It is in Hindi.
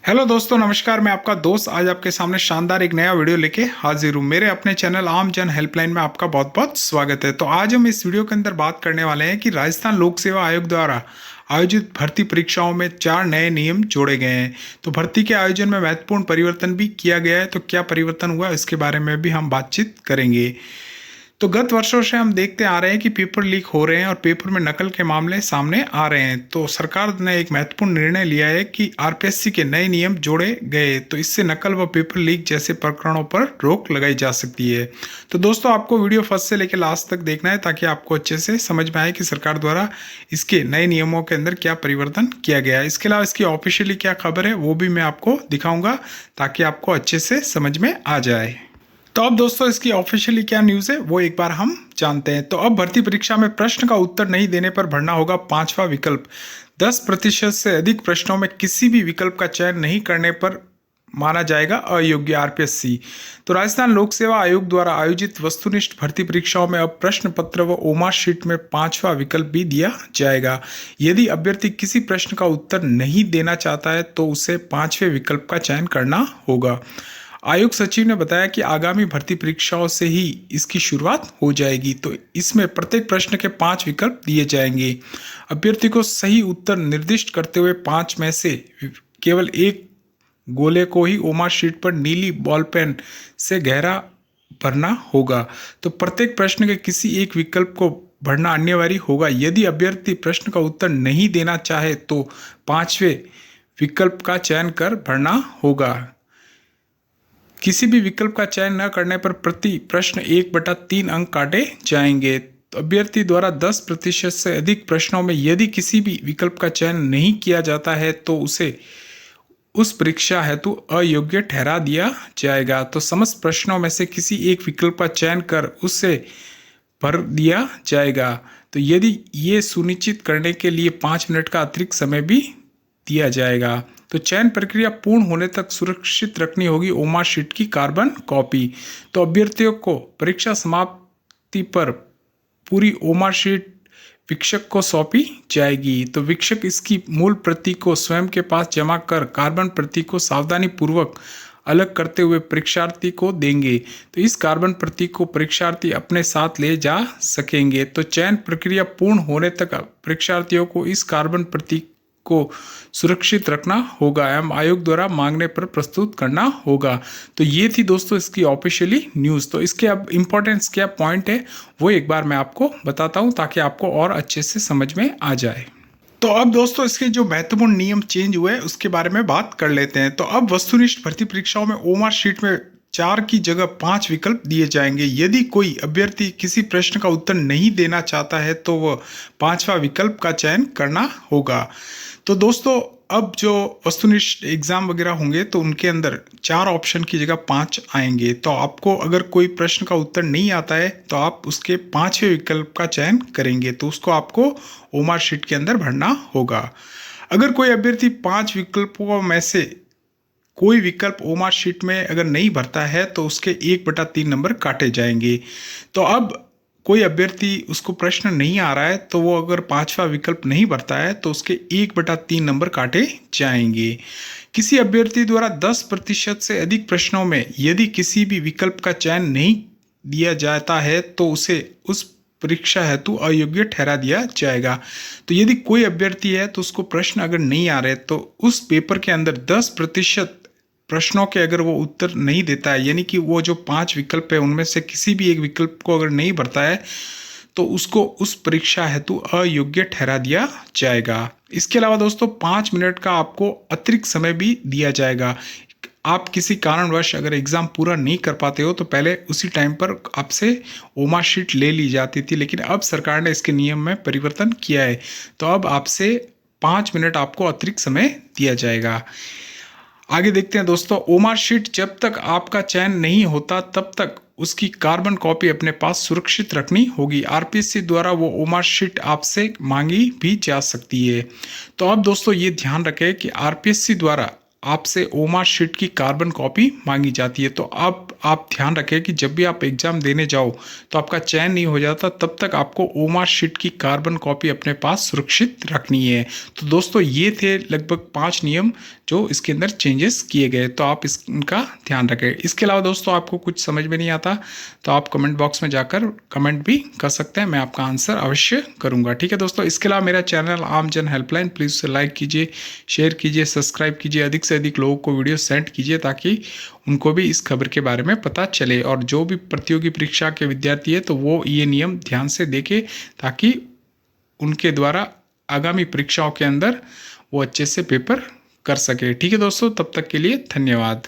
हेलो दोस्तों, नमस्कार। मैं आपका दोस्त आज आपके सामने शानदार एक नया वीडियो लेके हाजिर हूँ। मेरे अपने चैनल आम जन हेल्पलाइन में आपका बहुत बहुत स्वागत है। तो आज हम इस वीडियो के अंदर बात करने वाले हैं कि राजस्थान लोक सेवा आयोग द्वारा आयोजित भर्ती परीक्षाओं में 4 नए नियम जोड़े गए हैं। तो भर्ती के आयोजन में महत्वपूर्ण परिवर्तन भी किया गया है। तो क्या परिवर्तन हुआ इसके बारे में भी हम बातचीत करेंगे। तो गत वर्षों से हम देखते आ रहे हैं कि पेपर लीक हो रहे हैं और पेपर में नकल के मामले सामने आ रहे हैं। तो सरकार ने एक महत्वपूर्ण निर्णय लिया है कि आरपीएससी के नए नियम जोड़े गए, तो इससे नकल व पेपर लीक जैसे प्रकरणों पर रोक लगाई जा सकती है। तो दोस्तों, आपको वीडियो फर्स्ट से लेकर लास्ट तक देखना है ताकि आपको अच्छे से समझ में आए कि सरकार द्वारा इसके नए नियमों के अंदर क्या परिवर्तन किया गया है। इसके अलावा इसकी ऑफिशियली क्या खबर है वो भी मैं आपको दिखाऊंगा ताकि आपको अच्छे से समझ में आ जाए। तो अब दोस्तों, इसकी ऑफिशियली क्या न्यूज़ है वो एक बार हम जानते हैं। तो अब भर्ती परीक्षा में प्रश्न का उत्तर नहीं देने पर भरना होगा 5वां विकल्प। 10% से अधिक प्रश्नों में किसी भी विकल्प का चयन नहीं करने पर माना जाएगा अयोग्य आरपीएससी। तो राजस्थान लोक सेवा आयोग द्वारा आयोजित वस्तुनिष्ठ भर्ती परीक्षाओं में अब प्रश्न पत्र व ओमार शीट में 5वां विकल्प भी दिया जाएगा। यदि अभ्यर्थी किसी प्रश्न का उत्तर नहीं देना चाहता है तो उसे 5वें विकल्प का चयन करना होगा। आयोग सचिव ने बताया कि आगामी भर्ती परीक्षाओं से ही इसकी शुरुआत हो जाएगी। तो इसमें प्रत्येक प्रश्न के 5 विकल्प दिए जाएंगे। अभ्यर्थी को सही उत्तर निर्दिष्ट करते हुए 5 में से केवल एक गोले को ही ओमार शीट पर नीली बॉल पेन से गहरा भरना होगा। तो प्रत्येक प्रश्न के किसी एक विकल्प को भरना अनिवार्य होगा। यदि अभ्यर्थी प्रश्न का उत्तर नहीं देना चाहे तो 5वें विकल्प का चयन कर भरना होगा। किसी भी विकल्प का चयन न करने पर प्रति प्रश्न 1/3 अंक काटे जाएंगे। तो अभ्यर्थी द्वारा 10% से अधिक प्रश्नों में यदि किसी भी विकल्प का चयन नहीं किया जाता है तो उसे उस परीक्षा हेतु अयोग्य ठहरा दिया जाएगा। तो समस्त प्रश्नों में से किसी एक विकल्प का चयन कर उससे भर दिया जाएगा। तो यदि ये सुनिश्चित करने के लिए 5 मिनट का अतिरिक्त समय भी दिया जाएगा। तो चयन प्रक्रिया पूर्ण होने तक सुरक्षित रखनी होगी ओमार शीट की कार्बन कॉपी। तो अभ्यर्थियों को परीक्षा समाप्ति पर पूरी ओमार शीट वीक्षक को सौंपी जाएगी। तो वीक्षक इसकी मूल प्रति को स्वयं के पास जमा कर कार्बन प्रति को सावधानी पूर्वक अलग करते हुए परीक्षार्थी को देंगे। तो इस कार्बन प्रति को परीक्षार्थी अपने साथ ले जा सकेंगे। तो चयन प्रक्रिया पूर्ण होने तक परीक्षार्थियों को इस कार्बन प्रति को सुरक्षित रखना होगा एवं आयोग द्वारा मांगने पर प्रस्तुत करना होगा। तो ये थी दोस्तों इसकी ऑफिशियली न्यूज़। तो इसके अब इम्पोर्टेंस क्या पॉइंट है वो एक बार मैं आपको बताता हूँ ताकि आपको और अच्छे से समझ में आ जाए। तो अब दोस्तों, इसके जो महत्वपूर्ण नियम चेंज हुए उसके बारे में बात कर लेते हैं। तो अब वस्तुनिष्ठ भर्ती परीक्षाओं में ओमार शीट में 4 की जगह 5 विकल्प दिए जाएंगे। यदि कोई अभ्यर्थी किसी प्रश्न का उत्तर नहीं देना चाहता है तो वह 5वां विकल्प का चयन करना होगा। तो दोस्तों, अब जो वस्तुनिष्ठ एग्जाम वगैरह होंगे तो उनके अंदर 4 ऑप्शन की जगह 5 आएंगे। तो आपको अगर कोई प्रश्न का उत्तर नहीं आता है तो आप उसके 5वें विकल्प का चयन करेंगे, तो उसको आपको ओमार शीट के अंदर भरना होगा। अगर कोई अभ्यर्थी 5 विकल्पों में से कोई विकल्प ओमार शीट में अगर नहीं भरता है तो उसके 1/3 नंबर काटे जाएंगे। तो अब कोई अभ्यर्थी उसको प्रश्न नहीं आ रहा है तो वो अगर 5वां विकल्प नहीं भरता है तो उसके 1/3 नंबर काटे जाएंगे। किसी अभ्यर्थी द्वारा 10% से अधिक प्रश्नों में यदि किसी भी विकल्प का चयन नहीं दिया जाता है तो उसे उस परीक्षा हेतु अयोग्य ठहरा दिया जाएगा। तो यदि कोई अभ्यर्थी है तो उसको प्रश्न अगर नहीं आ रहे तो उस पेपर के अंदर 10% प्रश्नों के अगर वो उत्तर नहीं देता है, यानी कि वो जो 5 विकल्प है उनमें से किसी भी एक विकल्प को अगर नहीं भरता है तो उसको उस परीक्षा हेतु अयोग्य ठहरा दिया जाएगा। इसके अलावा दोस्तों 5 मिनट का आपको अतिरिक्त समय भी दिया जाएगा। आप किसी कारणवश अगर एग्ज़ाम पूरा नहीं कर पाते हो तो पहले उसी टाइम पर आपसे ओमार शीट ले ली जाती थी, लेकिन अब सरकार ने इसके नियम में परिवर्तन किया है। तो अब आपसे 5 मिनट आपको अतिरिक्त समय दिया जाएगा। आगे देखते हैं दोस्तों, ओमार शीट जब तक आपका चयन नहीं होता तब तक उसकी कार्बन कॉपी अपने पास सुरक्षित रखनी होगी। आरपीएससी द्वारा वो ओमार शीट आपसे मांगी भी जा सकती है। तो अब दोस्तों ये ध्यान रखें कि आरपीएससी द्वारा आपसे ओमार शीट की कार्बन कॉपी मांगी जाती है। तो अब आप ध्यान रखें कि जब भी आप एग्ज़ाम देने जाओ तो आपका चयन नहीं हो जाता, तब तक आपको ओमार शीट की कार्बन कॉपी अपने पास सुरक्षित रखनी है। तो दोस्तों ये थे लगभग 5 नियम जो इसके अंदर चेंजेस किए गए, तो आप इनका ध्यान रखें। इसके अलावा दोस्तों आपको कुछ समझ में नहीं आता तो आप कमेंट बॉक्स में जाकर कमेंट भी कर सकते हैं, मैं आपका आंसर अवश्य करूंगा। ठीक है दोस्तों, इसके अलावा मेरा चैनल आम जन हेल्पलाइन, प्लीज़ उसे लाइक कीजिए, शेयर कीजिए, सब्सक्राइब कीजिए, अधिक से अधिक लोगों को वीडियो सेंड कीजिए ताकि उनको भी इस खबर के बारे में पता चले। और जो भी प्रतियोगी परीक्षा के विद्यार्थी है तो वो ये नियम ध्यान से देखें ताकि उनके द्वारा आगामी परीक्षाओं के अंदर वो अच्छे से पेपर कर सके। ठीक है दोस्तों, तब तक के लिए धन्यवाद।